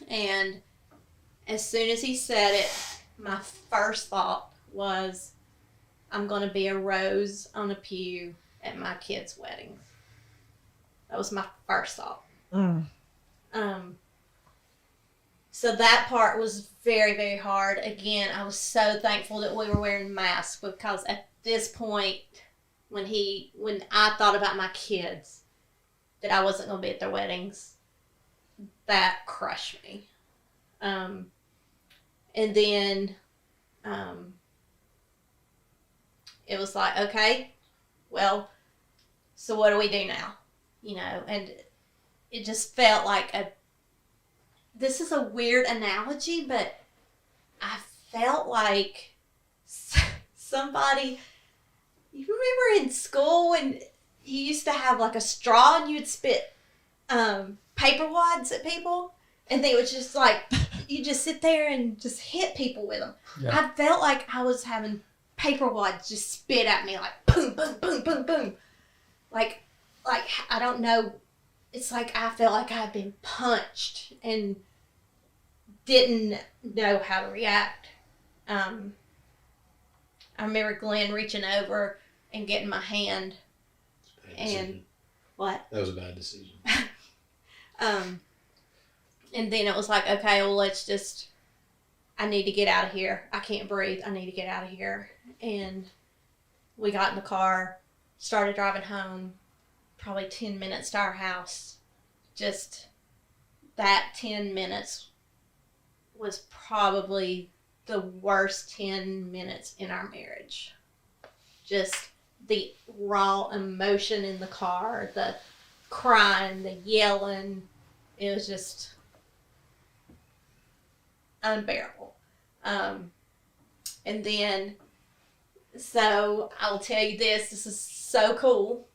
And as soon as he said it, my first thought was, I'm going to be a rose on a pew at my kid's wedding. That was my first thought. So that part was very, very hard. Again, I was so thankful that we were wearing masks, because at this point, when I thought about my kids, that I wasn't going to be at their weddings, that crushed me. And then it was like, okay, well, so what do we do now? And it just felt like this is a weird analogy, but I felt like somebody, you remember in school when you used to have like a straw and you'd spit paper wads at people, and they would just like, you just sit there and just hit people with them. Yeah. I felt like I was having paper wads just spit at me, like boom, boom, boom, boom, boom. Like I don't know. It's like I felt like I had been punched and didn't know how to react. I remember Glenn reaching over and getting my hand. And what? That was a bad decision. And then it was like, okay, well, I need to get out of here. I can't breathe. I need to get out of here. And we got in the car, started driving home, probably 10 minutes to our house. Just that 10 minutes was probably the worst 10 minutes in our marriage. Just the raw emotion in the car, the crying, the yelling. It was just unbearable. And then, so I'll tell you this is so cool.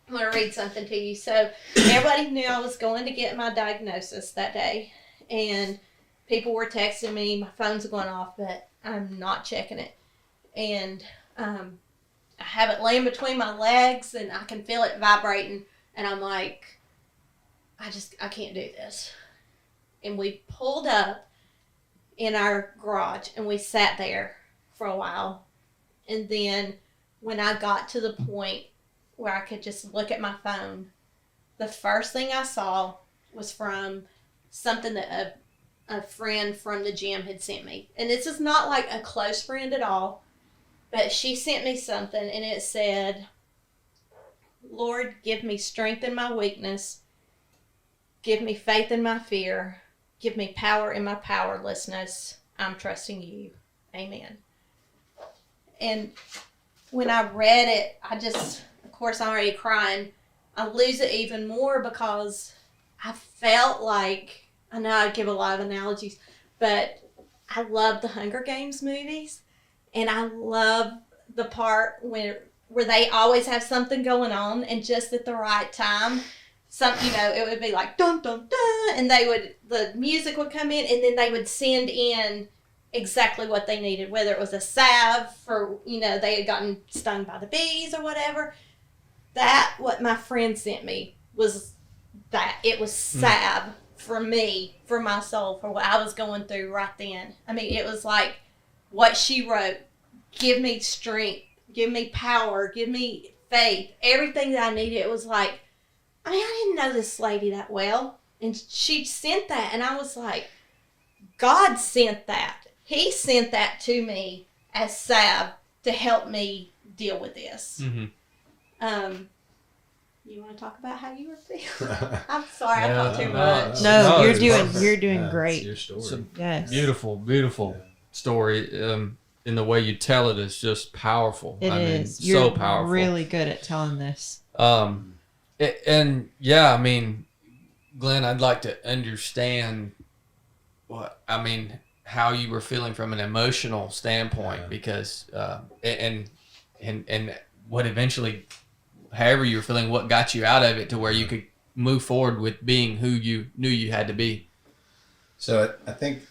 I'm going to read something to you. So everybody knew I was going to get my diagnosis that day, and people were texting me, my phone's going off, but I'm not checking it. And I have it laying between my legs, and I can feel it vibrating, and I'm like, I can't do this. And we pulled up in our garage, and we sat there for a while. And then when I got to the point where I could just look at my phone, the first thing I saw was from something that a friend from the gym had sent me. And this is not like a close friend at all, but she sent me something, and it said, Lord, give me strength in my weakness. Give me faith in my fear. Give me power in my powerlessness. I'm trusting you. Amen. And when I read it, of course, I'm already crying. I lose it even more because I felt like, I know I give a lot of analogies, but I love the Hunger Games movies. And I love the part where they always have something going on, and just at the right time, it would be like dun dun dun, and the music would come in, and then they would send in exactly what they needed, whether it was a salve for, they had gotten stung by the bees or whatever. What my friend sent me was that. It was salve for me, for my soul, for what I was going through right then. I mean, it was like what she wrote: give me strength, give me power, give me faith, everything that I needed. It was like, I didn't know this lady that well, and she sent that, and I was like, God sent that. He sent that to me as salve to help me deal with this. Mm-hmm. You want to talk about how you were feeling? I'm sorry, I talked too much. No, you're doing great. It's your story. So, yes. Beautiful story. And the way you tell it is just powerful. It is. You're so powerful. Really good at telling this. Glenn, I'd like to understand how you were feeling from an emotional standpoint, because and what eventually, however you were feeling, what got you out of it to where you could move forward with being who you knew you had to be. So I think,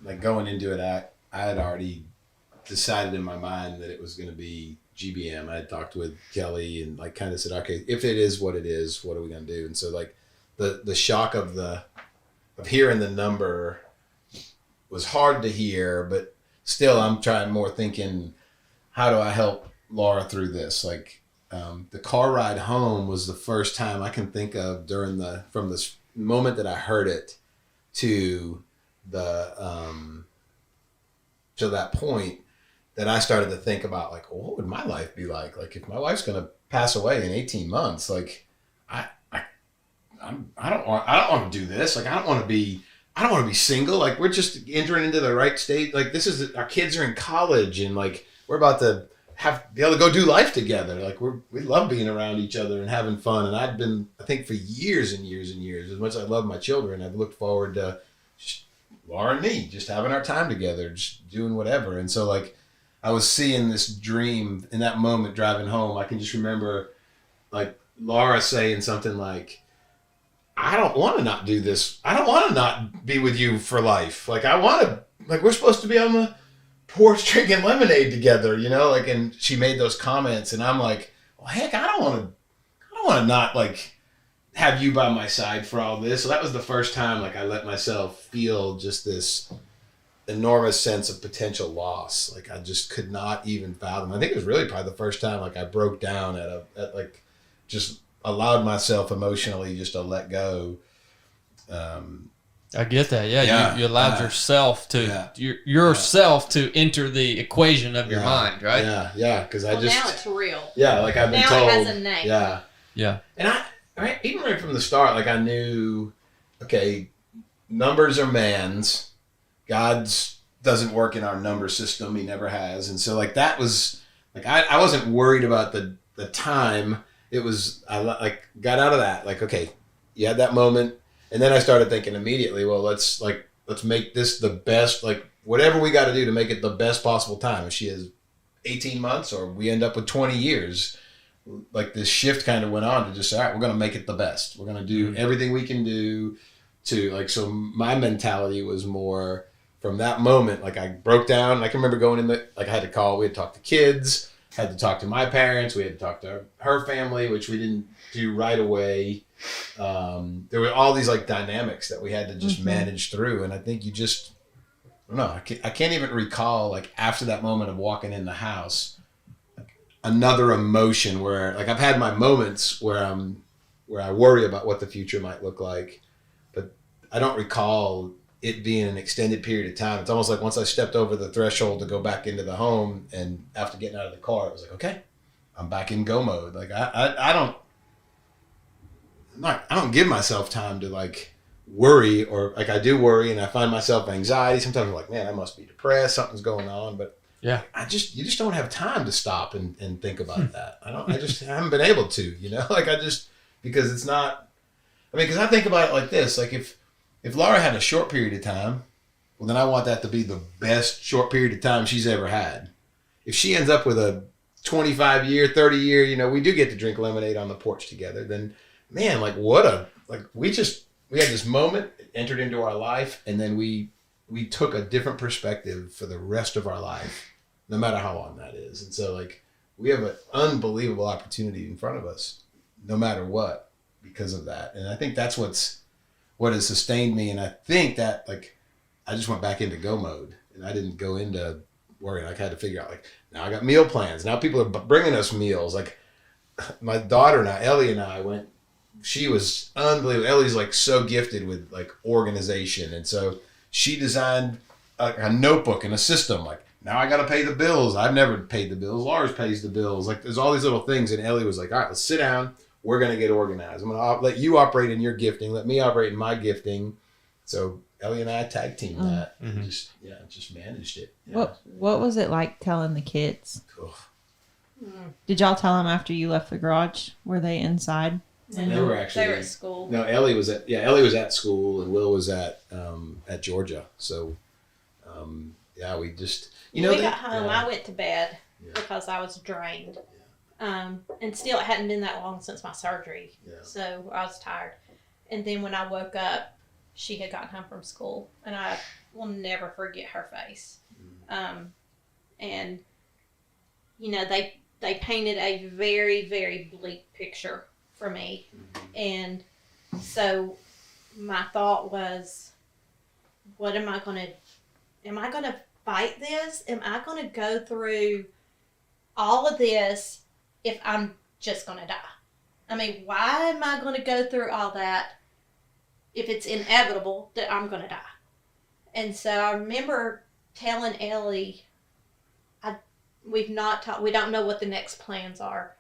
like, going into it, I had already decided in my mind that it was going to be GBM. I had talked with Kelly and like kind of said, okay, if it is what it is, what are we going to do? And so like the shock of the of hearing the number was hard to hear, but still I'm trying more thinking, how do I help Laura through this? Like, the car ride home was the first time I can think of from this moment that I heard it to to that point that I started to think about, like, well, what would my life be like? Like, if my wife's going to pass away in 18 months, like, I don't want to do this. Like, I don't want to be single. Like, we're just entering into the right state. Like, our kids are in college, and like, we're about to be able to go do life together. Like, we love being around each other and having fun. And I've been, I think, for years and years and years, as much as I love my children, I've looked forward to just Laura and me just having our time together, just doing whatever. And so, like, I was seeing this dream in that moment driving home. I can just remember, like, Laura saying something like, I don't want to not do this. I don't want to not be with you for life. Like, we're supposed to be on the porch drinking lemonade together, you know? Like, and she made those comments, and I'm like, well, heck, I don't want to not, like, have you by my side for all this. So that was the first time, like, I let myself feel just this enormous sense of potential loss. Like, I just could not even fathom. I think it was really probably the first time, like, I broke down just allowed myself emotionally just to let go. I get that. Yeah. You allowed yourself to, yourself to enter the equation of your mind, right? Yeah. Cause now it's real. Yeah. Like, I've been told. Now it has a name. Yeah. Yeah. And even right from the start, like, I knew, okay, numbers are man's. God's doesn't work in our number system. He never has. And so, like, that was, like, I wasn't worried about the time. It was, I like got out of that. Like, okay, you had that moment. And then I started thinking immediately, well, let's make this the best, like, whatever we got to do to make it the best possible time. If she has 18 months or we end up with 20 years, like, this shift kind of went on to just, all right, we're going to make it the best. We're going to do everything we can do to, like, so my mentality was more from that moment. Like, I broke down. I can remember going in I had to call, we had to talk to kids, had to talk to my parents, we had to talk to her family, which we didn't do right away. There were all these, like, dynamics that we had to just manage through. And I think I don't know, I can't even recall, like, after that moment of walking in the house, like, another emotion where, like, I've had my moments where I worry about what the future might look like, but I don't recall it being an extended period of time. It's almost like once I stepped over the threshold to go back into the home, and after getting out of the car, it was like, okay, I'm back in go mode. Like, I don't give myself time to, like, worry, or, like, I do worry, and I find myself anxiety. Sometimes I'm like, man, I must be depressed. Something's going on. But yeah, you just don't have time to stop and think about that. I just haven't been able to, you know, like, because it's not, I mean, because I think about it like this, like, if Laura had a short period of time, well, then I want that to be the best short period of time she's ever had. If she ends up with a 25-year, 30-year, you know, we do get to drink lemonade on the porch together, then, man, like, we had this moment, it entered into our life, and then we took a different perspective for the rest of our life, no matter how long that is. And so, like, we have an unbelievable opportunity in front of us, no matter what, because of that. And I think that's what has sustained me. And I think that, like, I just went back into go mode, and I didn't go into worrying. Like, I had to figure out, like, now I got meal plans. Now people are bringing us meals. Like, my daughter and Ellie and I went, she was unbelievable. Ellie's, like, so gifted with, like, organization. And so she designed a notebook and a system. Like, now I got to pay the bills. I've never paid the bills. Lars pays the bills. Like, there's all these little things. And Ellie was like, all right, let's sit down. We're going to get organized. I'm going to let you operate in your gifting. Let me operate in my gifting. So Ellie and I tag teamed that. And just managed it. Yeah. What was it like telling the kids? Oof. Did y'all tell them after you left the garage? Were they inside? They were at school. No, Ellie was at school, and Will was at Georgia. So, we just, you know, we got home. I went to bed because I was drained. And still, it hadn't been that long since my surgery. Yeah. So I was tired. And then when I woke up, she had gotten home from school, and I will never forget her face. And, you know, they painted a very, very bleak picture for me. And so my thought was, what am I going to fight this? Am I going to go through all of this if I'm just going to die? I mean, why am I going to go through all that if it's inevitable that I'm going to die? And so I remember telling Ellie, we've not talked, we don't know what the next plans are.